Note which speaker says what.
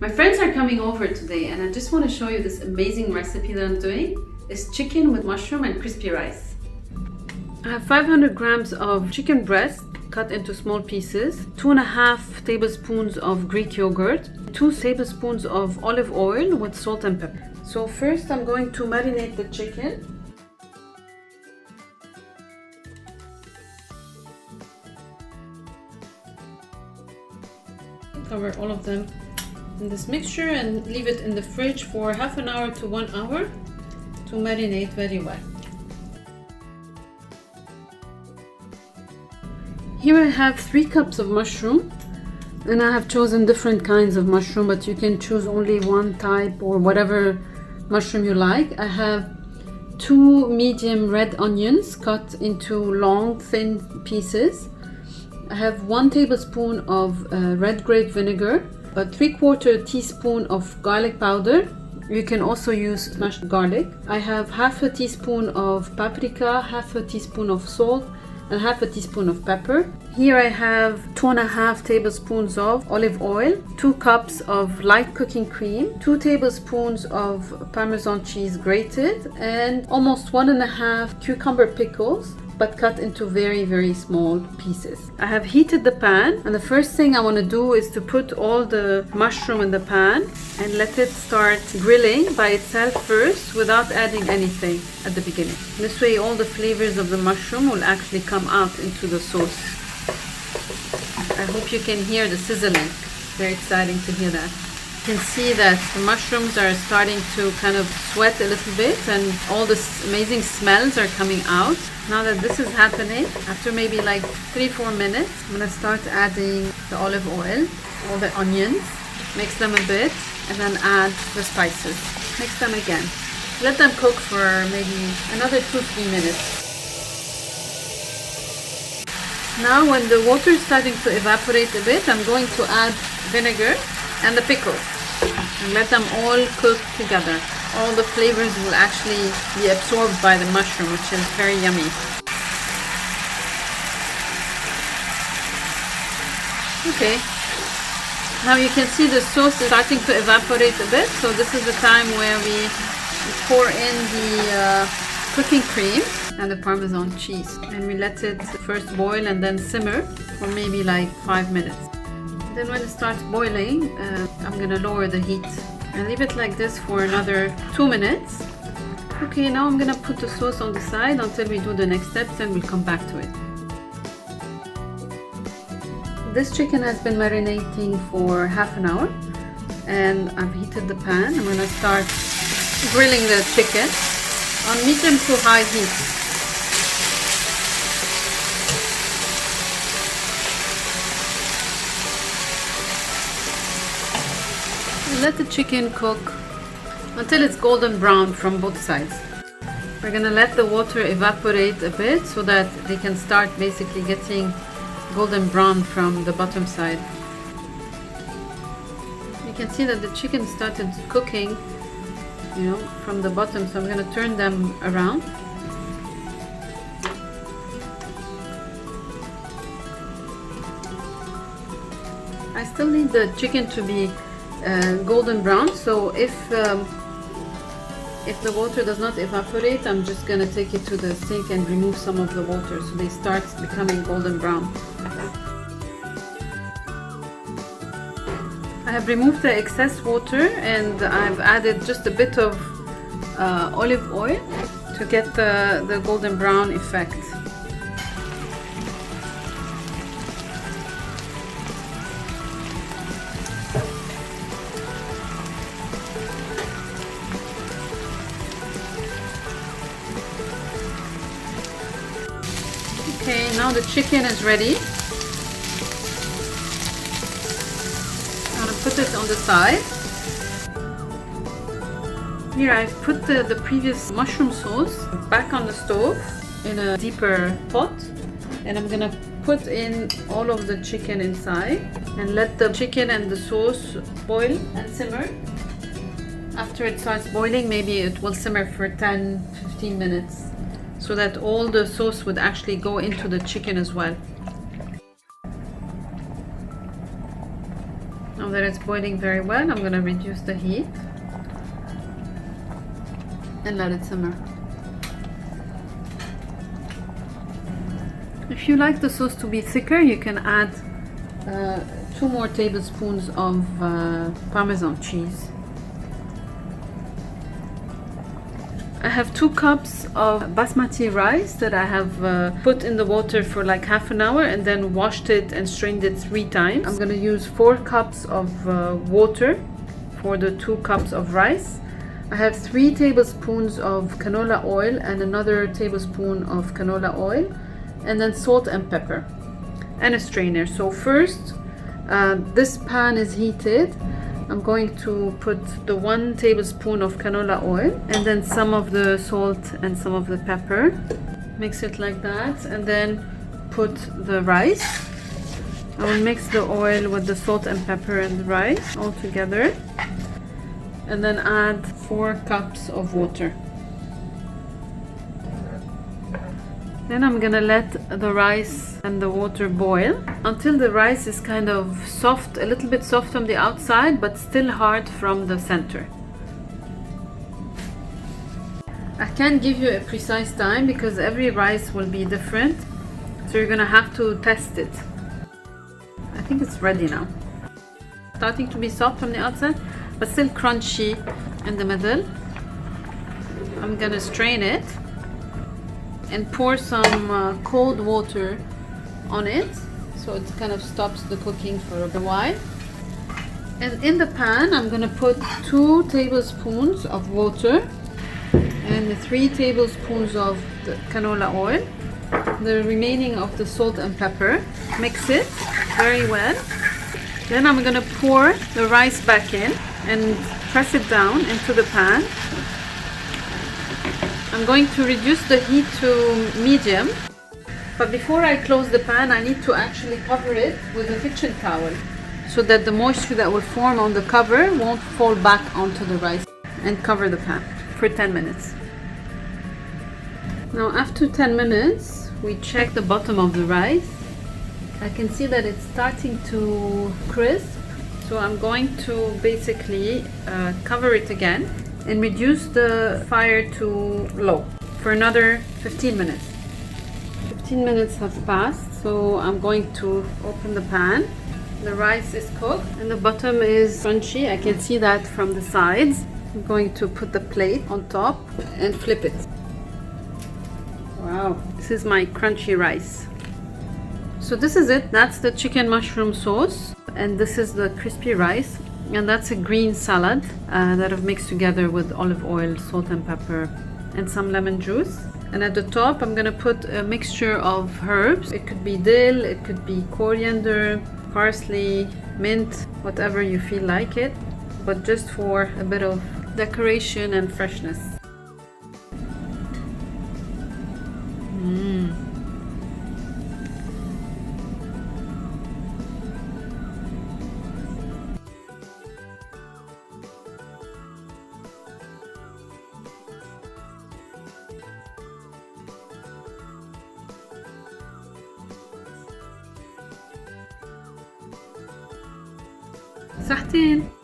Speaker 1: My friends are coming over today and I just want to show you this amazing recipe that I'm doing. It's chicken with mushroom and crispy rice. I have 500 grams of chicken breast cut into small pieces, 2.5 tablespoons of Greek yogurt, 2 tablespoons of olive oil with salt and pepper. So first I'm going to marinate the chicken. Cover all of them in this mixture and leave it in the fridge for half an hour to 1 hour to marinate very well. Here I have 3 cups of mushroom, and I have chosen different kinds of mushroom, but you can choose only one type or whatever mushroom you like. I have 2 medium red onions cut into long thin pieces. I have 1 tablespoon of red grape vinegar, a 3/4 teaspoon of garlic powder. You can also use smashed garlic. I have half a teaspoon of paprika, half a teaspoon of salt, and half a teaspoon of pepper. Here I have 2.5 tablespoons of olive oil, 2 cups of light cooking cream, 2 tablespoons of Parmesan cheese grated, and almost 1.5 cucumber pickles, but cut into very small pieces. I have heated the pan, and the first thing I want to do is to put all the mushroom in the pan and let it start grilling by itself first without adding anything at the beginning. This way all the flavors of the mushroom will actually come out into the sauce. I hope you can hear the sizzling. Very exciting to hear that. You can see that the mushrooms are starting to kind of sweat a little bit and all the amazing smells are coming out. Now that this is happening, after maybe like 3-4 minutes, I'm going to start adding the olive oil, all the onions, mix them a bit, and then add the spices. Mix them again. Let them cook for maybe another 2-3 minutes. Now when the water is starting to evaporate a bit, I'm going to add vinegar and the pickles and let them all cook together. All the flavors will actually be absorbed by the mushroom, which is very yummy. Okay, now you can see the sauce is starting to evaporate a bit, so this is the time where we pour in the cooking cream and the Parmesan cheese, and we let it first boil and then simmer for maybe like 5 minutes. Then when it starts boiling, I'm gonna lower the heat and leave it like this for another 2 minutes. Okay, now I'm gonna put the sauce on the side until we do the next steps and we'll come back to it. This chicken has been marinating for half an hour and I've heated the pan. I'm gonna start grilling the chicken on medium to high heat. Let the chicken cook until it's golden brown from both sides. We're gonna let the water evaporate a bit so that they can start basically getting golden brown from the bottom side. You can see that the chicken started cooking, you know, from the bottom, so I'm gonna turn them around. I still need the chicken to be golden brown, so if the water does not evaporate, I'm just gonna take it to the sink and remove some of the water so they start becoming golden brown. I have removed the excess water and I've added just a bit of olive oil to get the golden brown effect. Okay, now the chicken is ready. I'm going to put it on the side. Here I've put the previous mushroom sauce back on the stove in a deeper pot, and I'm going to put in all of the chicken inside and let the chicken and the sauce boil and simmer. After it starts boiling, maybe it will simmer for 10-15 minutes. So that all the sauce would actually go into the chicken as well. Now that it's boiling very well, I'm gonna reduce the heat and let it simmer. If you like the sauce to be thicker, you can add 2 more tablespoons of Parmesan cheese. I have 2 cups of basmati rice that I have put in the water for like half an hour and then washed it and strained it 3 times. I'm gonna use 4 cups of water for the 2 cups of rice. I have 3 tablespoons of canola oil and another tablespoon of canola oil, and then salt and pepper and a strainer. So first, this pan is heated. I'm going to put the 1 tablespoon of canola oil and then some of the salt and some of the pepper. Mix it like that and then put the rice. I will mix the oil with the salt and pepper and the rice all together and then add 4 cups of water. Then I'm gonna let the rice and the water boil until the rice is kind of soft, a little bit soft on the outside, but still hard from the center. I can't give you a precise time because every rice will be different, so you're gonna have to test it. I think it's ready now. Starting to be soft from the outside, but still crunchy in the middle. I'm gonna strain it and pour some cold water on it so it kind of stops the cooking for a while. And in the pan I'm gonna put 2 tablespoons of water and 3 tablespoons of the canola oil, the remaining of the salt and pepper. Mix it very well. Then I'm gonna pour the rice back in and press it down into the pan. I'm going to reduce the heat to medium, but before I close the pan I need to actually cover it with a kitchen towel so that the moisture that will form on the cover won't fall back onto the rice, and cover the pan for 10 minutes. Now after 10 minutes we check the bottom of the rice. I can see that it's starting to crisp, so I'm going to basically cover it again and reduce the fire to low for another 15 minutes. 15 minutes have passed, so I'm going to open the pan. The rice is cooked and the bottom is crunchy. I can see that from the sides. I'm going to put the plate on top and flip it. Wow, this is my crunchy rice. So this is it. That's the chicken mushroom sauce, and this is the crispy rice. And that's a green salad that I've mixed together with olive oil, salt and pepper, and some lemon juice. And at the top I'm gonna put a mixture of herbs. It could be dill, it could be coriander, parsley, mint, whatever you feel like it, but just for a bit of decoration and freshness. صحتين.